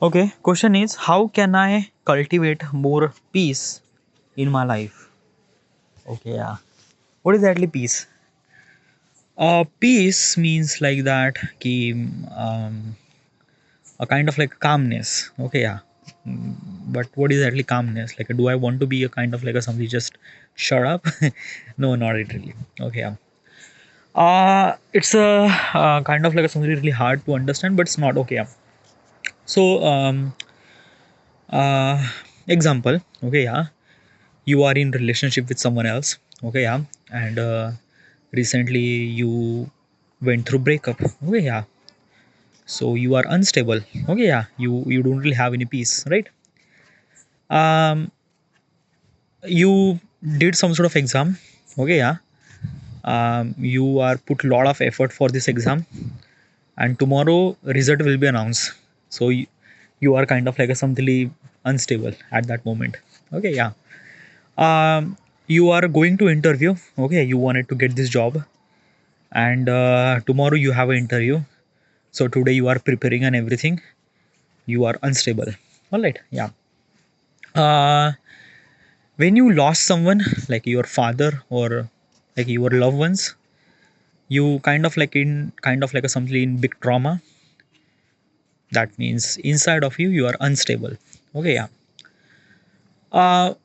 Okay, question is how can I cultivate more peace in my life? Okay, yeah. What is exactly peace? Peace means like that ki, a kind of like calmness. Okay, yeah. But what is actually calmness? Like, do I want to be a kind of like a somebody just shut up? No, not really. Okay, yeah. It's a kind of like a something really hard to understand, but it's not okay. Yeah. So, uh, example. Okay, yeah. You are in relationship with someone else. Okay, yeah. And recently you went through breakup. Okay, yeah. So you are unstable. Okay, yeah. You don't really have any peace, right? Um, you did some sort of exam. Okay, yeah. You are put a lot of effort for this exam, and tomorrow result will be announced. So you are kind of like a something unstable at that moment. Okay, yeah. You are going to interview. Okay, you wanted to get this job, and tomorrow you have an interview. So today you are preparing and everything. You are unstable. All right, yeah. uh, when you lost someone like your father or like your loved ones, you kind of like a something in big trauma. That means inside of you are unstable. Okay, yeah.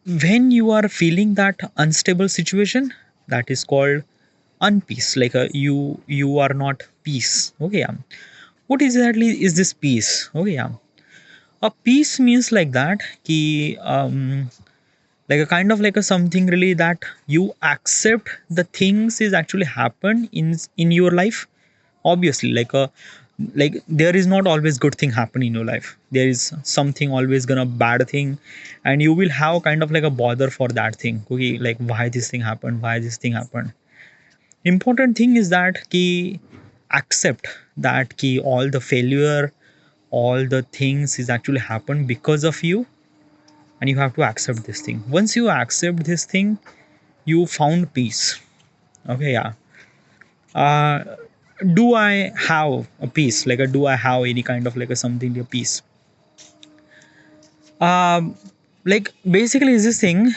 When you are feeling that unstable situation, that is called unpeace. Like you are not peace. Okay, yeah. What exactly is this peace? Okay, yeah. A peace means like that ki, like a kind of like a something really that you accept the things is actually happen in your life. Obviously, like there is not always good thing happen in your life. There is something always gonna bad thing, and you will have kind of like a bother for that thing. Okay, like why this thing happened, why this thing happened. Important thing is that ki accept that ki all the failure, all the things is actually happened because of you, and you have to accept this thing. Once you accept this thing, you found peace. Okay, yeah. uh, do I have a peace, like do I have any kind of like a something a peace? um like basically is this thing,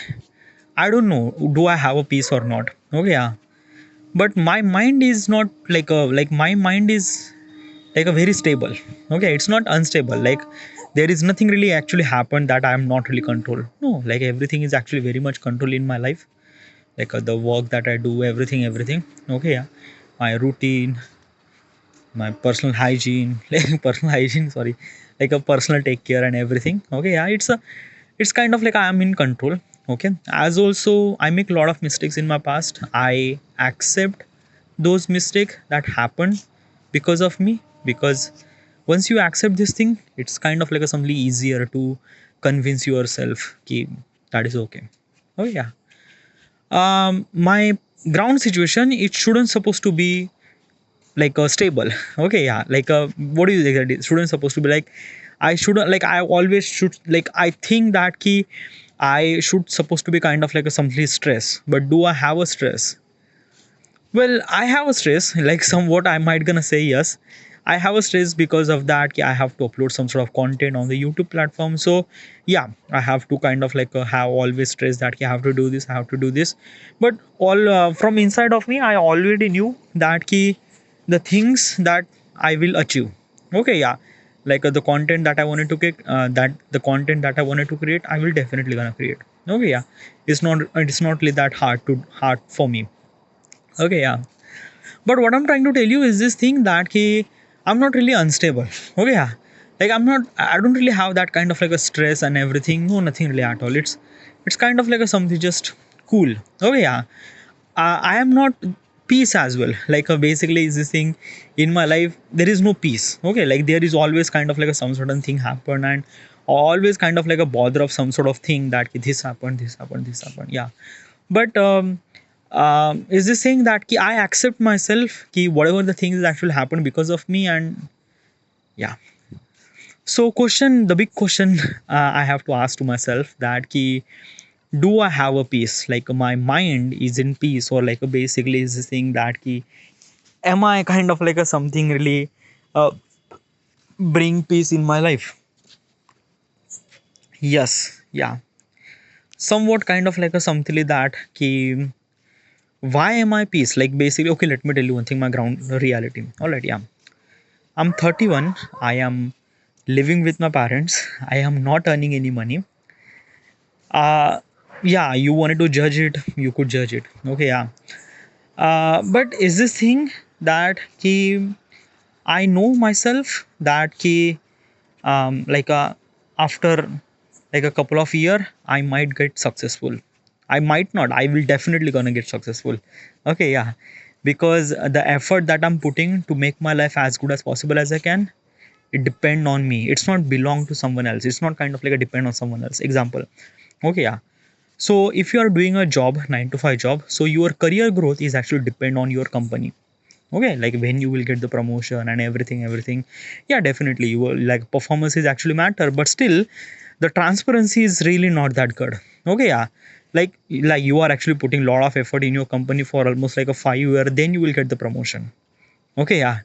I don't know do I have a peace or not. Okay, yeah. But my mind is not like a, like my mind is like a very stable. Okay, it's not unstable. Like there is nothing really actually happened that I am not really control. No, like everything is actually very much control in my life. Like the work that I do, everything. Okay, yeah. My routine, my personal hygiene, like personal hygiene, sorry, like a personal take care and everything. Okay, yeah. It's kind of like I am in control. Okay, as also I make a lot of mistakes in my past. I accept those mistakes that happened because of me, because once you accept this thing, it's kind of like a something easier to convince yourself ki that is okay. Oh yeah. My ground situation, it shouldn't supposed to be like stable. Okay, yeah. Like what do you think that it shouldn't supposed to be like, I shouldn't, like I always should, like I think that key I should supposed to be kind of like a something stress. But do I have a stress? Well, I have a stress, like somewhat I might gonna say yes. I have a stress because of that. I have to upload some sort of content on the YouTube platform. So yeah, I have to kind of like have always stress that I have to do this, I have to do this. But all from inside of me, I already knew that key the things that I will achieve. Okay, yeah. Like the content that I wanted to get, that the content that I wanted to create, I will definitely gonna create. Okay, yeah. It's not really that hard for me. Okay, yeah. But what I'm trying to tell you is this thing that I'm not really unstable. Okay, yeah. Like I don't really have that kind of like a stress and everything. No, nothing really at all. It's kind of like a something just cool. Okay, yeah. I am not peace as well. Like basically is this thing in my life, there is no peace. Okay, like there is always kind of like a some certain thing happen, and always kind of like a bother of some sort of thing that this happened, this happened, this happened. Yeah. But is this saying that I accept myself whatever the things that actually happen because of me, and yeah. So question, the big question I have to ask to myself that do I have a peace? Like my mind is in peace, or like basically is this thing that am I kind of like a something really uh, bring peace in my life? Yes, yeah, somewhat kind of like a something that ki why am I peace, like basically, okay, let me tell you one thing, my ground reality. All right, yeah, I'm 31. I am living with my parents. I am not earning any money. uh yeah, you wanted to judge it, you could judge it, okay, yeah. But is this thing that ki I know myself that ki like after like a couple of year I might get successful, I might not, I will definitely gonna get successful, okay, yeah, because the effort that I'm putting to make my life as good as possible as I can, it depend on me, it's not belong to someone else, it's not kind of like a depend on someone else. Example, okay, yeah, so if you are doing a job 9 to 5 job, so your career growth is actually depend on your company, okay, like when you will get the promotion and everything, yeah, definitely you will, like performances actually matter, but still the transparency is really not that good, okay, yeah, like you are actually putting a lot of effort in your company for almost like a 5 year, then you will get the promotion, okay, yeah.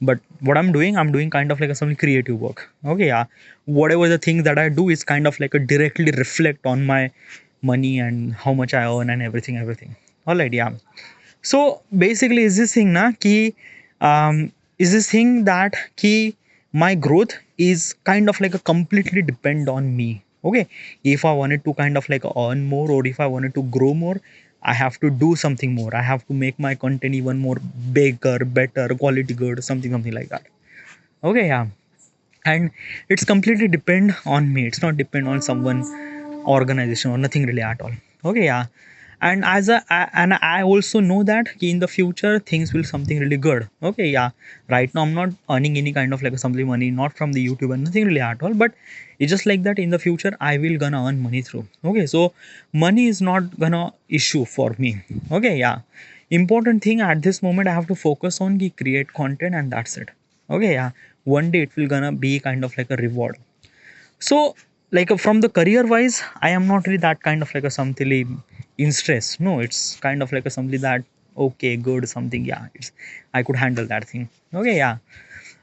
But what I'm doing kind of like a some creative work, okay, yeah. Whatever the thing that I do is kind of like a directly reflect on my money and how much I earn and everything, all right, yeah. So basically is this thing na ki is this thing that ki my growth is kind of like a completely depend on me, okay. If I wanted to kind of like earn more, or if I wanted to grow more, I have to do something more, I have to make my content even more bigger, better, quality good, something like that, okay, yeah. And it's completely depend on me, it's not depend on someone, organization, or nothing really at all, okay, yeah. And and I also know that in the future things will something really good, okay, yeah. Right now I'm not earning any kind of like something money, not from the YouTube and nothing really at all, but it's just like that in the future I will gonna earn money through, okay. So money is not gonna issue for me, okay, yeah. Important thing at this moment I have to focus on the create content, and that's it, okay, yeah. One day it will gonna be kind of like a reward. So like from the career wise, I am not really that kind of like a something in stress, no, it's kind of like a something that okay, good, something, yeah, it's, I could handle that thing, okay, yeah.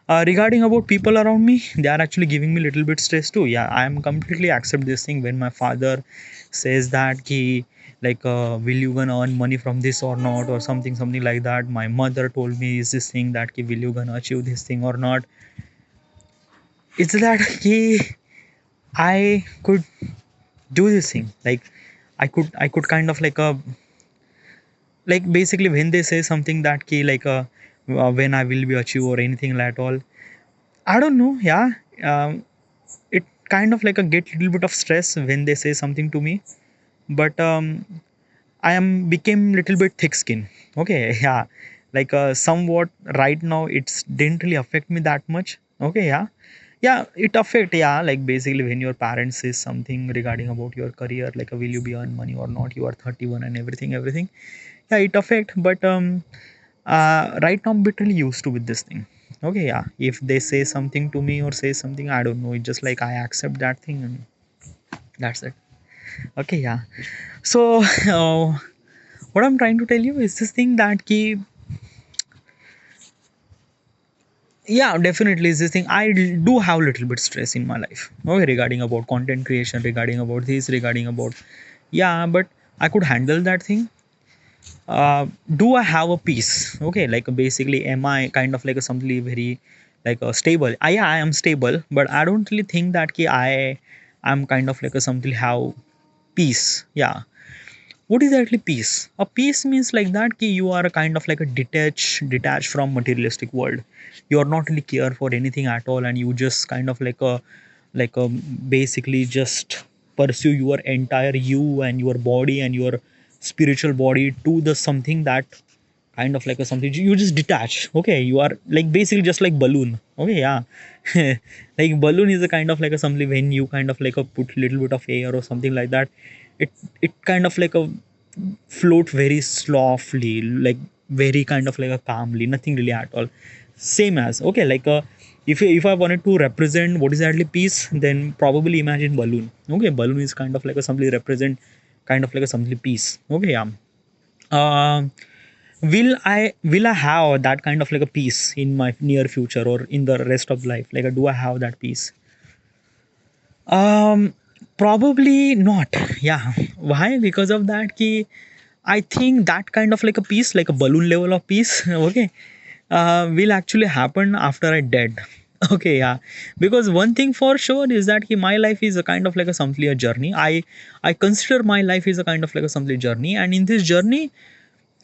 Regarding about people around me, they are actually giving me little bit stress too, yeah. I am completely accept this thing when my father says that he like will you gonna earn money from this or not, or something like that. My mother told me is this thing that ki, will you gonna achieve this thing or not. It's that he I could do this thing, like I could kind of like basically when they say something that key like when I will be achieve or anything like all, I don't know, yeah. It kind of like a get little bit of stress when they say something to me, but I am became little bit thick skin, okay, yeah. Like somewhat right now it's didn't really affect me that much, okay, yeah. Yeah, it affect, yeah, like basically when your parents says something regarding about your career, like will you be earn money or not, you are 31 and everything, yeah, it affect. But right now I'm literally used to with this thing, okay, yeah. If they say something to me or say something, I don't know, it's just like I accept that thing and that's it, okay, yeah. So what I'm trying to tell you is this thing that key, yeah, definitely is this thing, I do have little bit stress in my life, okay, regarding about content creation, regarding about this, regarding about, yeah, but I could handle that thing. Do I have a peace, okay, like basically am I kind of like a something very like a stable, yeah, I am stable, but I don't really think that ki I'm kind of like a something have peace, yeah. What is actually peace? A peace means like that ki you are a kind of like a detached from materialistic world. You are not really care for anything at all, and you just kind of like a basically just pursue your entire you and your body and your spiritual body to the something that kind of like a something you just detach, okay. You are like basically just like balloon, okay, yeah. Like balloon is a kind of like a something when you kind of like a put little bit of air or something like that, it it kind of like a float very softly, like very kind of like a calmly, nothing really at all. Same as, okay, like if I wanted to represent what is actually peace, then probably imagine balloon, okay. Balloon is kind of like a something represent kind of like a something peace, okay, yeah. um will I have that kind of like a peace in my near future or in the rest of life, like do I have that peace? um Probably not. Yeah. Why? Because of that key. I think that kind of like a peace, like a balloon level of peace, okay, will actually happen after I dead. Okay, yeah. Because one thing for sure is that ki my life is a kind of like a simply a journey. I consider my life is a kind of like a simply journey, and in this journey,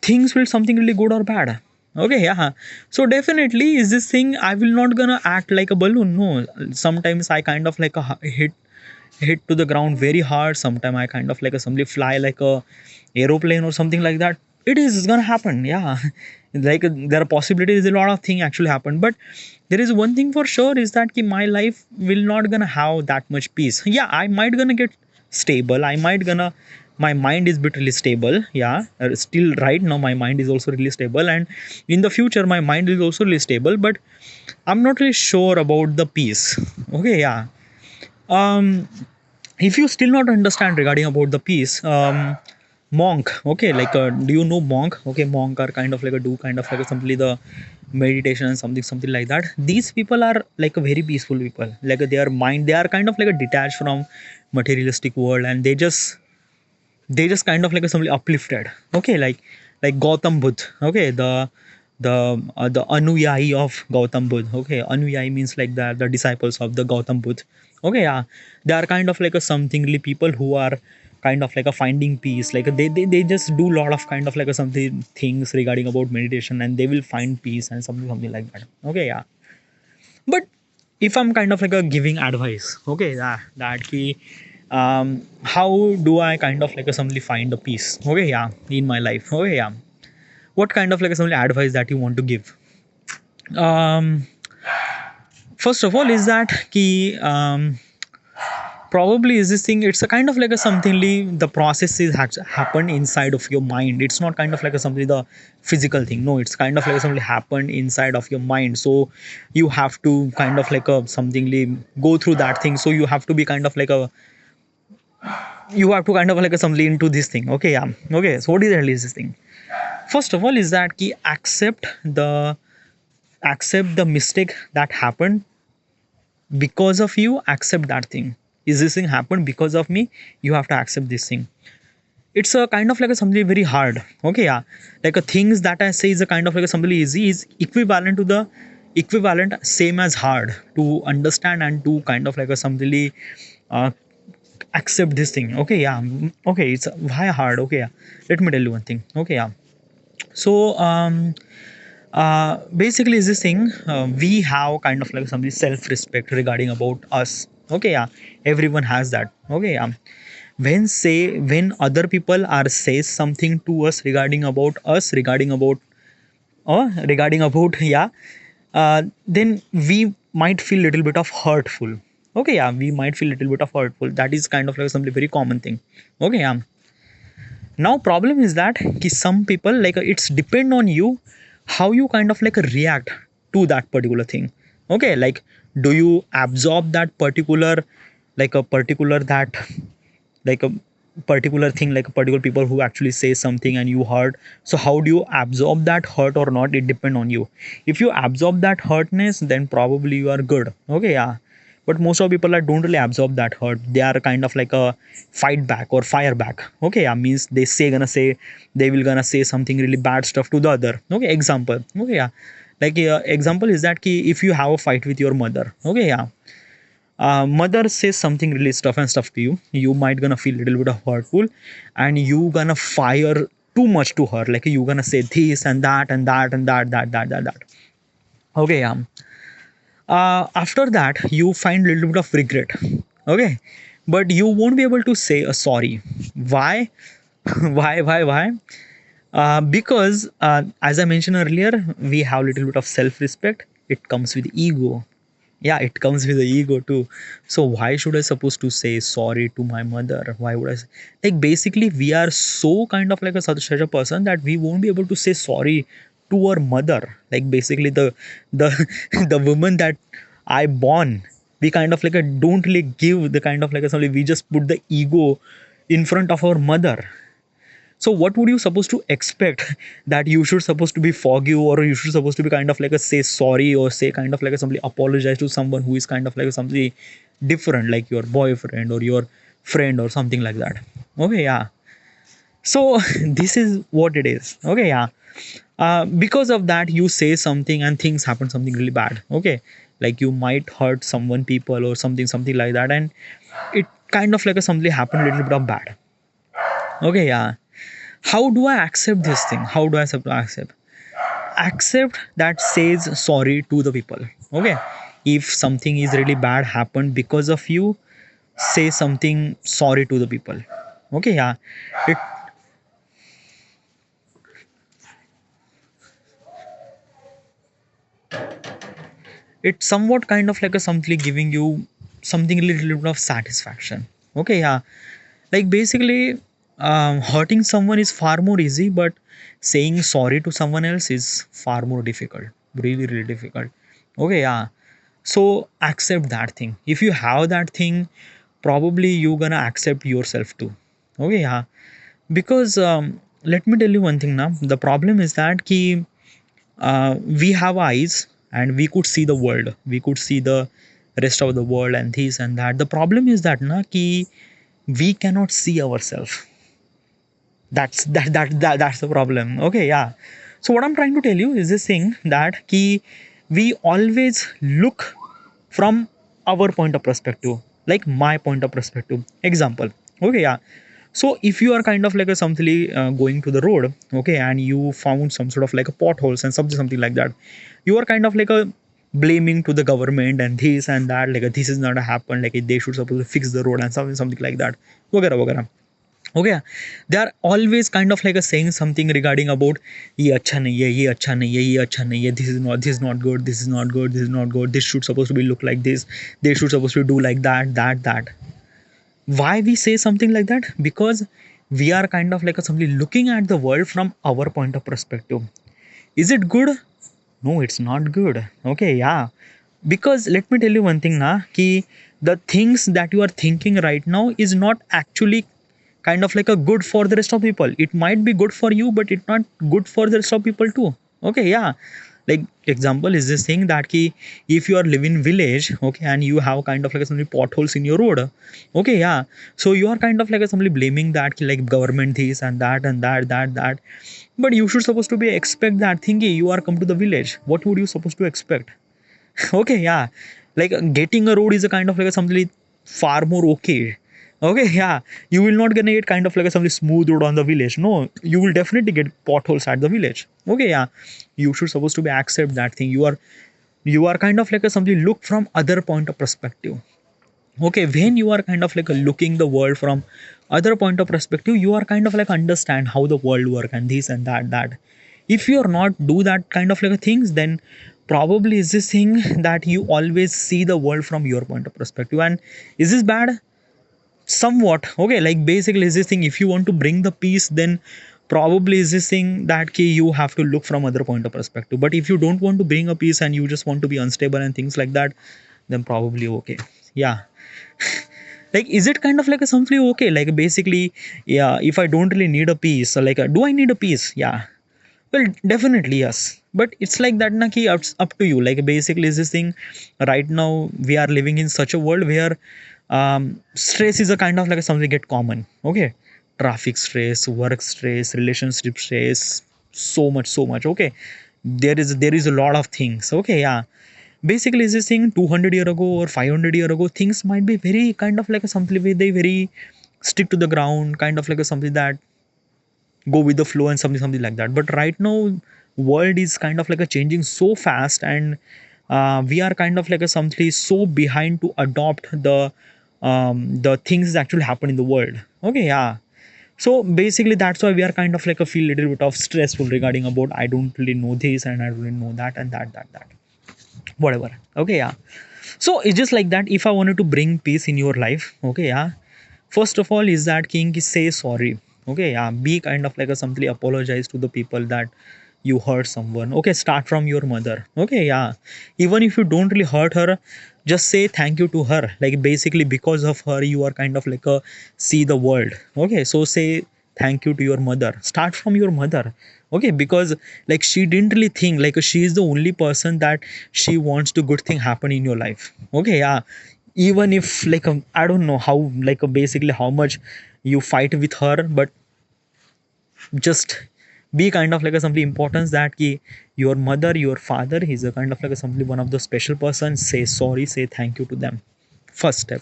things will something really good or bad. Okay, yeah. So definitely is this thing I will not gonna act like a balloon. No, sometimes I kind of like a hit to the ground very hard. Sometimes I kind of like a somebody fly like a aeroplane or something like that. It is gonna happen, yeah. Like there are possibilities, a lot of things actually happen, but there is one thing for sure is that ki my life will not gonna have that much peace. Yeah, I might gonna get stable. I might gonna my mind is bit really stable. Yeah, still right now my mind is also really stable, and in the future my mind is also really stable. But I'm not really sure about the peace. Okay, yeah. Um, if you still not understand regarding about the peace, monk, okay, like do you know monk? Okay, monk are kind of like a do kind of like a simply the meditation and something like that. These people are like a very peaceful people, like their mind, they are kind of like a detached from materialistic world, and they just kind of like a simply uplifted. Okay, like Gautam Buddha. Okay, the anuyayi of Gautam Buddha. Okay, anuyayi means like the disciples of the Gautam Buddha. Okay, yeah, they are kind of like a somethingly people who are kind of like a finding peace. Like they just do lot of kind of like a something things regarding about meditation, and they will find peace and something like that. Okay, yeah. But if I'm kind of like a giving advice, okay, that key, how do I kind of like a suddenly find a peace? Okay, yeah, in my life. Okay, yeah. What kind of like a suddenly advice that you want to give? Um, First of all, is that key. Probably is this thing, it's a kind of like a somethingly the process is happen inside of your mind. It's not kind of like a something the physical thing. No, it's kind of like something happen inside of your mind. So you have to kind of like a somethingly go through that thing. So you have to be kind of like a you have to kind of like a something into this thing. Okay, yeah. Okay, so what is really this thing? First of all is that key, accept the mistake that happened because of you. Accept that thing. Is this thing happened because of me? You have to accept this thing. It's a kind of like a something very hard. Okay, yeah. Like a things that I say is a kind of like a something easy is equivalent to the equivalent same as hard to understand and to kind of like a something uh, accept this thing. Okay, yeah. Okay, it's why hard. Okay, yeah. Let me tell you one thing. Okay, yeah. So basically is this thing, we have kind of like some self-respect regarding about us. Okay, yeah, everyone has that. Okay, yeah. When other people are says something to us regarding about regarding about yeah, then we might feel little bit of hurtful. Okay, yeah, we might feel little bit of hurtful. That is kind of like something very common thing. Okay, yeah. Now problem is that ki some people like it's depend on you how you kind of like react to that particular thing. Okay, like do you absorb that particular like a particular that like a particular thing, like a particular people who actually say something and you hurt. So how do you absorb that hurt or not? It depend on you. If you absorb that hurtness, then probably you are good. Okay, yeah. But most of people are don't really absorb that hurt. They are kind of like a fight back or fire back. Okay, yeah, means they will gonna say something really bad stuff to the other. Okay, example. Okay, yeah. Like example is that ki if you have a fight with your mother. Okay, yeah, mother says something really stuff and stuff to you, you might gonna feel a little bit of hurtful, and you gonna fire too much to her, like you gonna say this and that and that and that. Okay, yeah. After that you find a little bit of regret. Okay, but you won't be able to say a sorry. Why? Why? Because as I mentioned earlier, we have a little bit of self-respect. It comes with ego. Yeah, it comes with the ego too. So why should I supposed to say sorry to my mother? Why would like basically we are so kind of like a such a person that we won't be able to say sorry to our mother. Like basically the the woman that I born, we kind of like a don't really give the kind of like a something, we just put the ego in front of our mother. So what would you supposed to expect that you should supposed to be forgive, or you should supposed to be kind of like a say sorry, or say kind of like a somebody apologize to someone who is kind of like somebody different, like your boyfriend or your friend or something like that. Okay, yeah. So this is what it is. Okay, yeah. Because of that, you say something and things happen something really bad. Okay, like you might hurt someone, people, or something like that, and it kind of like a something happened a little bit of bad. Okay, yeah. How do I accept this thing? How do I accept? Accept that says sorry to the people. Okay, if something is really bad happened because of you, say something sorry to the people. Okay, yeah. It it's somewhat kind of like a something giving you something a little bit of satisfaction. Okay, yeah. Like basically, hurting someone is far more easy, but saying sorry to someone else is far more difficult. Really, really difficult. Okay, yeah. So accept that thing. If you have that thing, probably you're gonna accept yourself too. Okay, yeah. Because let me tell you one thing now. The problem is that ki, we have eyes and we could see the world. We could see the rest of the world and this and that. The problem is that na ki we cannot see ourselves. That's the problem. Okay, yeah. So what I'm trying to tell you is this thing that ki we always look from our point of perspective, like my point of perspective. Example. Okay, yeah. So if you are kind of like a something going to the road, okay, and you found some sort of like a potholes and something like that, you are kind of like a blaming to the government and this and that, like this is not a happen, like they should supposed to fix the road and something like that, वगैरह वगैरह. Okay, they are always kind of like a saying something regarding about ये अच्छा नहीं है, ये अच्छा नहीं है, ये अच्छा नहीं है, this is not good, this is not good, this is not good, this should supposed to be look like this, they should supposed to do like that. Why we say something like that? Because we are kind of like a somebody looking at the world from our point of perspective. Is it good? No, it's not good. Okay, yeah. Because let me tell you one thing na ki the things that you are thinking right now is not actually kind of like a good for the rest of people. It might be good for you, but it's not good for the rest of people too. Okay, yeah. Like example is this thing that ki if you are living village, okay, and you have kind of like some potholes in your road. Okay, yeah. So you are kind of like somebody blaming that ki like government this and that. But you should supposed to be expect that thing ki you are come to the village. What would you supposed to expect? Okay, yeah. Like getting a road is a kind of like a something far more okay. Okay, yeah. You will not gonna get kind of like a something smooth road on the village. No, you will definitely get potholes at the village. Okay, yeah. You should supposed to be accept that thing. You are kind of like a something look from other point of perspective. Okay, when you are kind of like a looking the world from other point of perspective, you are kind of like understand how the world work and this and that. If you are not do that kind of like a things, then probably is this thing that you always see the world from your point of perspective. And is this bad? Somewhat. Okay, like basically is this thing, if you want to bring the peace, then probably is this thing that key you have to look from other point of perspective. But if you don't want to bring a peace and you just want to be unstable and things like that, then probably okay, yeah. Like is it kind of like a something okay, like basically, yeah, if I don't really need a piece, so like do I need a piece? Yeah, well, definitely yes, but it's like that na ki up to you. Like basically is this thing, right now we are living in such a world where stress is a kind of like a something get common. Okay, traffic stress, work stress, relationship stress, so much. Okay, there is a lot of things. Okay, yeah. Basically is this thing 200 year ago or 500 year ago, things might be very kind of like a something where they very stick to the ground, kind of like a something that go with the flow and something like that. But right now world is kind of like a changing so fast, and we are kind of like a something so behind to adopt the things that actually happen in the world. Okay, yeah. So basically that's why we are kind of like a feel little bit of stressful regarding about I don't really know this and I don't really know that and that whatever. Okay, yeah. So it's just like that. If I wanted to bring peace in your life, okay, yeah, first of all is that king is say sorry. Okay, yeah, be kind of like a simply apologize to the people that you hurt someone. Okay, start from your mother. Okay, yeah. Even if you don't really hurt her, just say thank you to her. Like basically because of her you are kind of like a see the world. Okay, so say thank you to your mother. Start from your mother. Okay, because like she didn't really think, like she is the only person that she wants to good thing happen in your life. Okay, yeah. even if like I don't know how, like basically how much you fight with her, but just be kind of like a simply importance that ki your mother, your father is a kind of like a simply one of the special persons. Say sorry, say thank you to them. First step.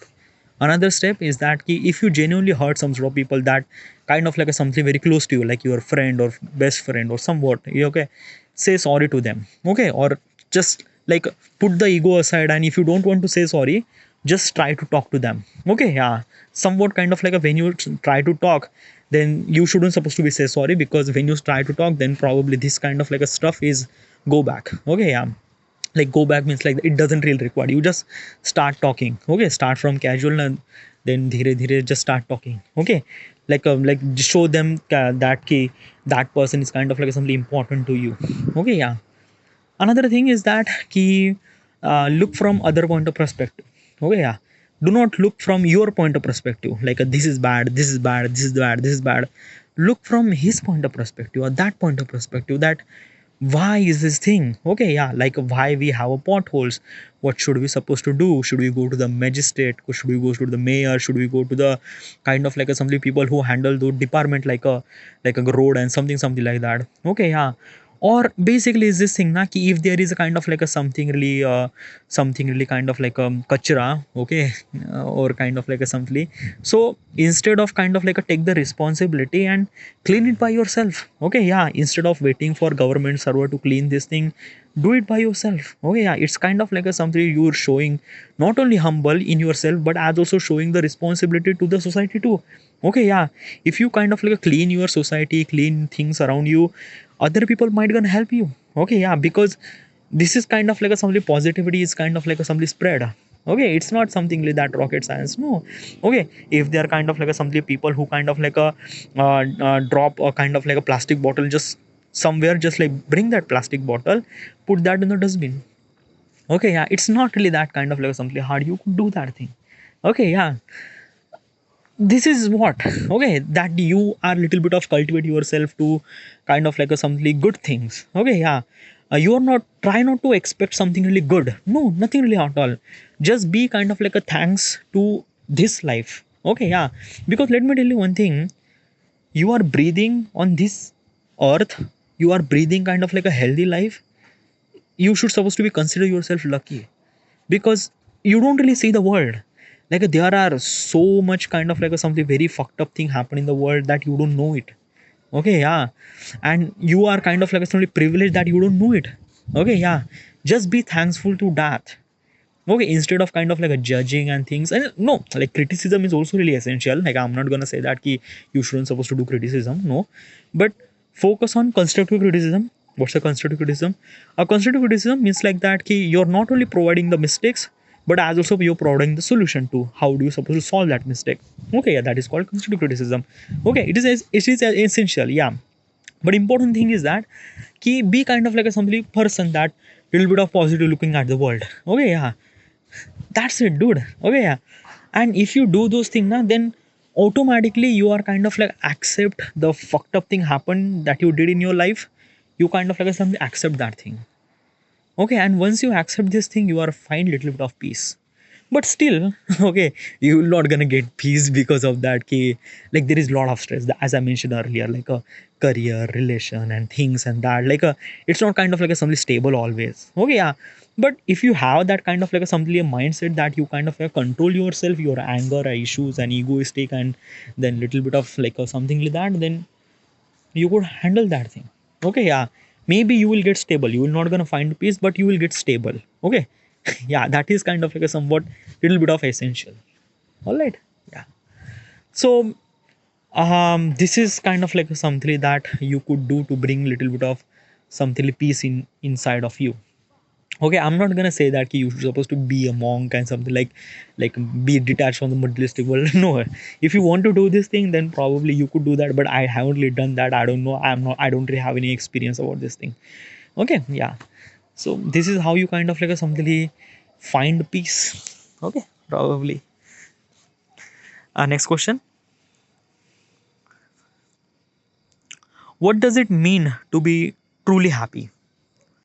Another step is that ki if you genuinely hurt some sort of people that kind of like a something very close to you, like your friend or best friend or somewhat, okay, say sorry to them, okay, or just like put the ego aside, and if you don't want to say sorry, just try to talk to them, okay, yeah, somewhat kind of like a when you try to talk, then you shouldn't supposed to be say sorry, because when you try to talk, then probably this kind of like a stuff is go back, okay, yeah, like go back means like it doesn't really require you just start talking, okay, start from casual and then dhire dhire just start talking, okay, like just show them that ki that person is kind of like something important to you, okay, yeah. Another thing is that ki look from other point of perspective, okay, yeah, do not look from your point of perspective like this is bad, this is bad, this is bad, this is bad. Look from his point of perspective or that point of perspective, that why is this thing, okay, yeah, like why we have a potholes, what should we supposed to do, should we go to the magistrate, or should we go to the mayor, should we go to the kind of like a some people who handle the department like a road and something like that, okay, yeah. Or basically is this thing na ki if there is a kind of like a something really kind of like kachra, okay, or kind of like a something, so instead of kind of like a take the responsibility and clean it by yourself, okay, yeah, instead of waiting for government server to clean this thing, do it by yourself, okay, yeah, it's kind of like a something you're showing not only humble in yourself but as also showing the responsibility to the society too, okay, yeah. If you kind of like clean your society, clean things around you, other people might gonna help you, okay, yeah, because this is kind of like a something positivity is kind of like a something spread, okay, it's not something like that rocket science, no, okay. If they are kind of like a something people who kind of like a drop a kind of like a plastic bottle just somewhere, just like bring that plastic bottle, put that in the dustbin, okay, yeah, it's not really that kind of like something hard, you could do that thing, okay, yeah. This is what, okay, that you are little bit of cultivate yourself to kind of like a something good things, okay, yeah. You are not try not to expect something really good, no, nothing really at all, just be kind of like a thanks to this life, okay, yeah. Because let me tell you one thing, you are breathing on this earth, you are breathing kind of like a healthy life, you should supposed to be consider yourself lucky, because you don't really see the world, like there are so much kind of like a something very fucked up thing happen in the world that you don't know it, okay, yeah. And you are kind of like a something privileged that you don't know it, okay, yeah. Just be thankful to that, okay, instead of kind of like a judging and things. And no, like criticism is also really essential, like I'm not gonna say that ki you shouldn't supposed to do criticism, no, but focus on constructive criticism. What's a constructive criticism? A constructive criticism means like that ki you're not only providing the mistakes, but as also you're providing the solution to how do you supposed to solve that mistake, okay, yeah, that is called constructive criticism, okay. It is essential, yeah. But important thing is that ki be kind of like a somebody person that little bit of positive looking at the world, okay, yeah. That's it, dude. Okay, yeah. And if you do those things now, then automatically you are kind of like accept the fucked up thing happened that you did in your life. You kind of like something accept that thing. Okay, and once you accept this thing, you are find little bit of peace. But still, okay, you're not gonna get peace because of that. Ki, like there is a lot of stress, as I mentioned earlier, like a career, relation, and things and that. Like a, it's not kind of like a something stable always. Okay, yeah. But if you have that kind of like a something a mindset that you kind of control yourself, your anger, issues, and egoistic, and then little bit of like a something like that, then you could handle that thing, okay, yeah. Maybe you will get stable, you will not gonna find peace, but you will get stable, okay. Yeah, that is kind of like a somewhat little bit of essential, all right, yeah. So this is kind of like something that you could do to bring little bit of something peace in inside of you, okay. I'm not gonna say that ki you're supposed to be a monk and something like be detached from the materialistic world. No, if you want to do this thing, then probably you could do that, but I haven't really done that. I don't know, I don't really have any experience about this thing, okay, yeah. So this is how you kind of like a something find peace, okay, probably. Next question. What does it mean to be truly happy?